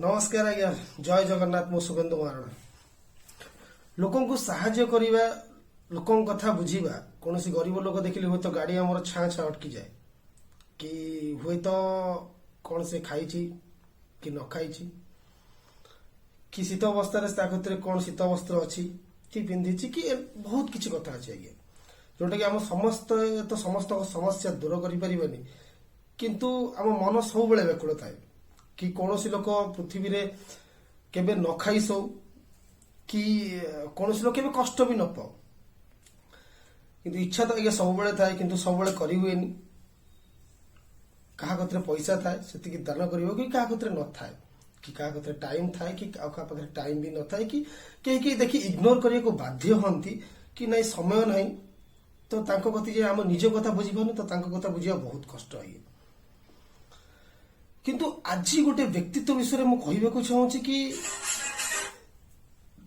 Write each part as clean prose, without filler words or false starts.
नमस्कार आज्ञा जय जगन्नाथ मो सुगंध महारणा लोक साहाय्य करवा लोक कथा बुझीबा कौन गरीब लोक देखिले हुए तो गाड़ी आम छाँ छाँ अटकी जाए कि हुए तो कौन से खाई कि न खाई कि शीत अवस्था कौन शीत वस्त्र अच्छी कि पिंधि कि बहुत किसी कथा अच्छे आज्ञा जोटा कि आम समस्त तो समस्त समस्या दूर कर किंतु आम मन सब बेले व्याकुल थाए कि कौन लोक पृथ्वी रे केबे न खाई सौ कि कौन लोक केबे कष्ट भी न पाओ किंतु इच्छा तो आज्ञा सब बेले थाए किंतु सब बेले करी हुएनी कहा कतरे पैसा थाए से दान करिवो कि कहा कतरे न थाए कि कहा कतरे टाइम थाए कि कहा पाखरे टाइम भी न थाए कि कहीं देखि इग्नोर करने को बाध्य हंती कि नहीं समय नहीं तो तांको कति जे आम निज कथा बुझी पानी तो तांको कथा बुझिया बहुत कष्ट है किंतु आज गोटे व्यक्तित्व विषय में कहवाक चाहूँगी कि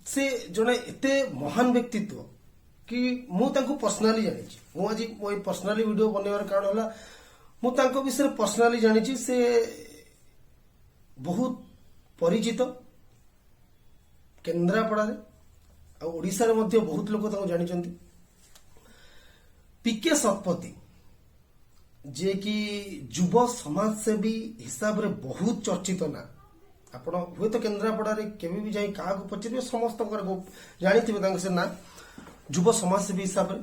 से जड़े एते महान व्यक्तित्व कि मुझे पर्सनाली जानी मुझे मो पर्सनाली वीडियो बनवार कारण है मुझे विषय पर्सनाली जानी से बहुत परिचित केन्द्रापड़ा ओडिशा बहुत लोग जानी पीके शतपथी जे कि युव समाजसेवी हिसाब रे बहुत चर्चित ना आपण हुए तो केन्द्रापड़ा केवे भी जाई क्या पचारे समस्त जानी से ना युव समाजसेवी हिसाब रे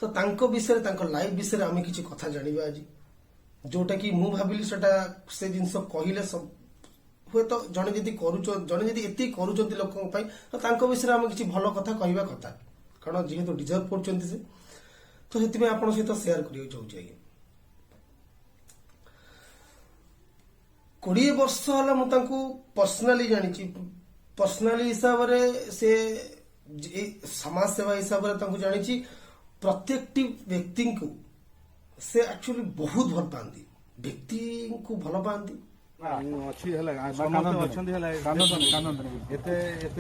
तो तांको विषय तांको लाइफ विषय आम किसी कथा जानिबा आज जोटा कि मु भाबिली सेटा से जिनस कहले सब हुए तो जने जदि जने जदि एति करूचंती लोकन पई तो तांको विषय आम किसी भलो कथा कहबा कथा कारण जेहेतु डिजर्व करचंती से तो से आप सहित सेयार करने चाहिए 20 वर्ष है मुझे पर्सनाली जानी पर्सनाली हिसाब से समाज सेवा हिसाब से जानी प्रत्येक व्यक्ति को से एक्चुअली बहुत भल पाती व्यक्ति को भल पाती अच्छी एते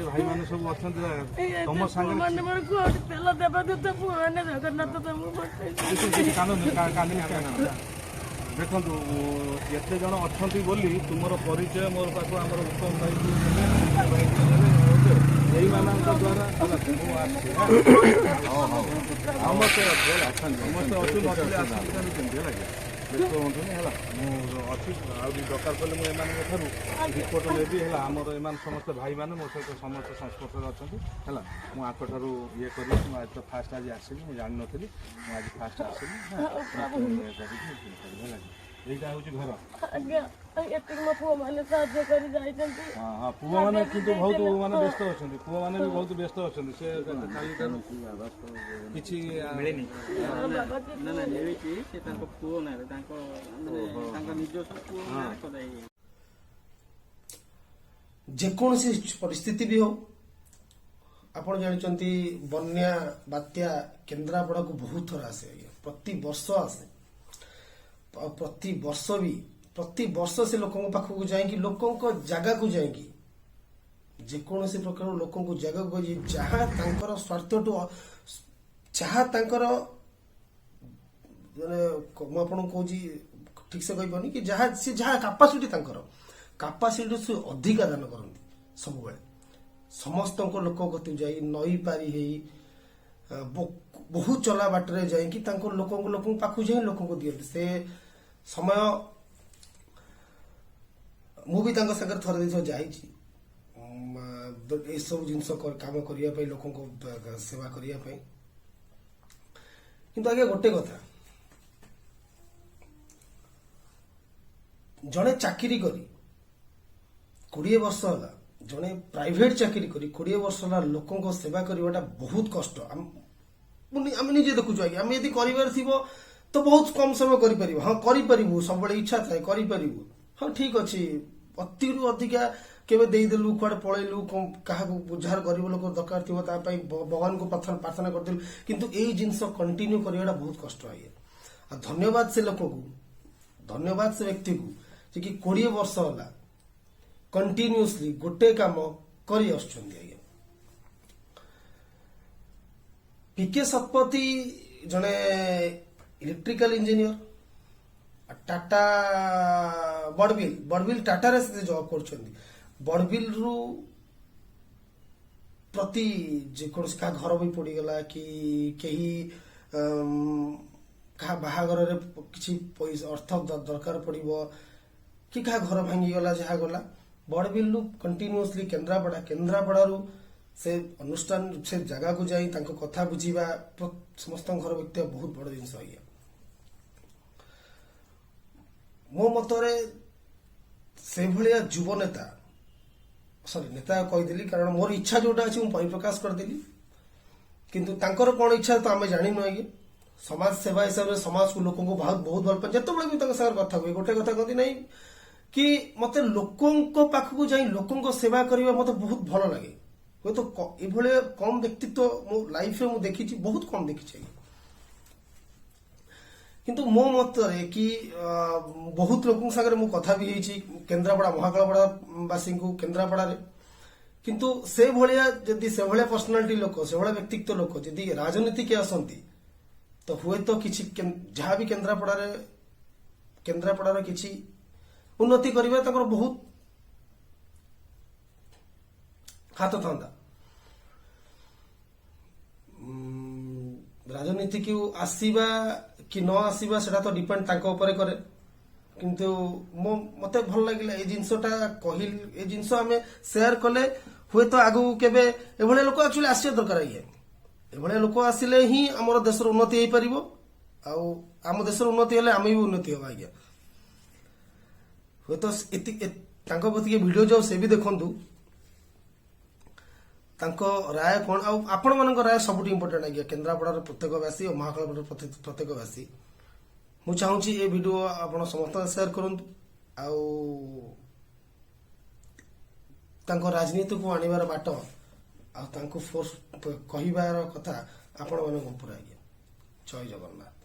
भाई माने सब अच्छे तुम संग माने मोर को तेल देबा दत पुराने जगन्नाथ कानून देखो एते जन अच्छी बोली तुम परिचय मोर पाख आम उत्तम भाई यही मान द्वारा समस्ते अच्छे ବ୍ୟସ୍ତ ହୁଅନ୍ତୁନି ହେଲା ମୁଁ ଅଛି ଆଉ ଦରକାର ପଡ଼ିଲେ ମୁଁ ଏମାନଙ୍କ ରିପୋର୍ଟ ନେବି ହେଲା ଆମର ଏମାନେ ସମସ୍ତେ ଭାଇମାନେ ମୋ ସହିତ ସମସ୍ତେ ସଂସ୍ପର୍ଶରେ ଅଛନ୍ତି ହେଲା ମୁଁ ଆଙ୍କଠାରୁ ଇଏ କରିବି ମୁଁ ଆଜି ତ ଫାଷ୍ଟ ଆଜି ଆସିଲି ମୁଁ ଜାଣିନଥିଲି ମୁଁ ଆଜି ଫାଷ୍ଟ ଆସିଲି ହେଲା এইটা হচ্ছে ঘর আজ্ঞা এত মো পুଅ মানে সাহায্য করি যাইଛନ୍ତି হ্যাঁ পুଅ মানে কিন্তু বহুত মানে ব্যস্ত অଛନ୍ତି পুଅ মানে ବି ବହୁତ ବ୍ୟସ୍ତ ଅଛନ୍ତି ସେ କିଛି ମିଳେନି ନା ନା ମିଳିଛି ସେ ତାଙ୍କ ପୁଅ ନାରେ ତାଙ୍କ ତାଙ୍କ ନିଜସ୍ୱ ପୁଅ ନାରେ କରାଇ ଯେକୌଣସି ପରିସ୍ଥିତି ବି ହଉ ଆପଣ ଜାଣିଛନ୍ତି ବନ୍ୟା ବାତ୍ୟା କେନ୍ଦ୍ରାପଡ଼ାକୁ ବହୁତ ଥର ଆସେ ପ୍ରତି ବର୍ଷ ଆସେ प्रति वर्ष से लोकों पाखक जाएंगी लोकों जगह को जाएंगी जेकोसी प्रकार लोकों जगह को जहाँ स्वार्थ टू जहाँ माने कहूँ ठीक से कही पानी कि जहाँ से जहाँ कैपेसिटी कैपेसिटी से अधिका दान करती सब समस्त लोक गति जाई नई पारी बहुत चला बाटर जाइए लोक पाखु जाए लोक दिखती से समय मुझे सागर थर जाए सब जिन कम करने लोक सेवा करने किंतु आगे गोटे कथा जड़े चाकरी करी 20 वर्ष है जड़े प्राइवेट चाकरी करी 20 वर्ष है लोक सेवा करवाटा बहुत कष्ट आम निजे देखु आगे आम यदि कर तो बहुत कम समय कर हाँ करूँ सब इच्छा थाए कर हाँ ठीक अच्छे अति अधिका केवे देदेलु कुआड़े पलैलु क्या जार गरीब लोक दरकार थी भगवान को प्रार्थना करदेलु किंतु यही जिनस कंटिन्यू करवाटा बहुत कष्ट है धन्यवाद से लोक को धन्यवाद से व्यक्ति को जे कि 20 वर्ष है कंटिन्यूअसली गोटे काम कर पीके शतपथी जड़े इलेक्ट्रिकल इंजीनियर टाटा बड़बिल टाटारे से जॉब करछन्ती बड़बिल रु प्रति जेकोसी का घर भी पड़ीगला कि केही क्या बाहागर किसी पैसा अर्थ दरकार पड़ो कि क्या घर भांगीगला जहाँ गला बड़बिल कंटिन्यूअसली केन्द्रापड़ा से अनुष्ठान से जगह को जाई तांको कथा बुझीबा समस्त घर व्यक्ति बहुत बड़ जिनस ये मो मतरे से भलिया युव नेता सॉरी नेता कहीदेली कारण मोर इच्छा जोटा अच्छी परिप्रकाश करदेली किंतु तांकर कौन इच्छा तो आम जानी आगे समाज सेवा हिसाब से समाज को लोक बहुत बहुत भल पाए जिते भी कथा हुए गोटे कथा कहती नहीं कि मत लोकों पाखक जाई लोकों सेवा करने मत बहुत भल लगे हुए तो ये कम व्यक्तित्व मो लाइफ में देखी बहुत कम देखी किंतु मो मत कि बहुत लोकों सागर मु कथा भी होती केन्द्रापड़ा महाकालपड़ावासी को केन्द्रापड़ा किंतु से भलिया जदि से भलिया पर्सनालिटी लोक से भलिया व्यक्तित्व लोक जदि राजनीति के आसती तो हुए तो किसी जहाँ भी केन्द्रापड़ा किसी उन्नति करने बहुत हाथ था राजनीति को आसवा कि न आसवा से तो डिपेंड करे किंतु मत भल लगे ये जिनसटा कहल ये जिनस आम सेयार कले हुए तो आगू केबे एभले लोक एक्चुअली आसिया दरकार ये एभले लोक आसिले ही आमर देशर उन्नति हो पार आम देशर उन्नति हेले आम भी उन्नति हम आज्ञा हुए तो प्रति भिडियो जाओ से भी देखु राय कौन आपण मान राय सब इम्पोर्टेंट आज्ञा केन्द्रापड़ार प्रत्येकवासी और महाकालपड़ा प्रत्येकवासी मु चाहूँगी ये वीडियो आप समस्त शेयर करूँ राजनीति को आनिबार बाट फोर्स कहबार कथा आपण मान आज्ञा जय जगन्नाथ।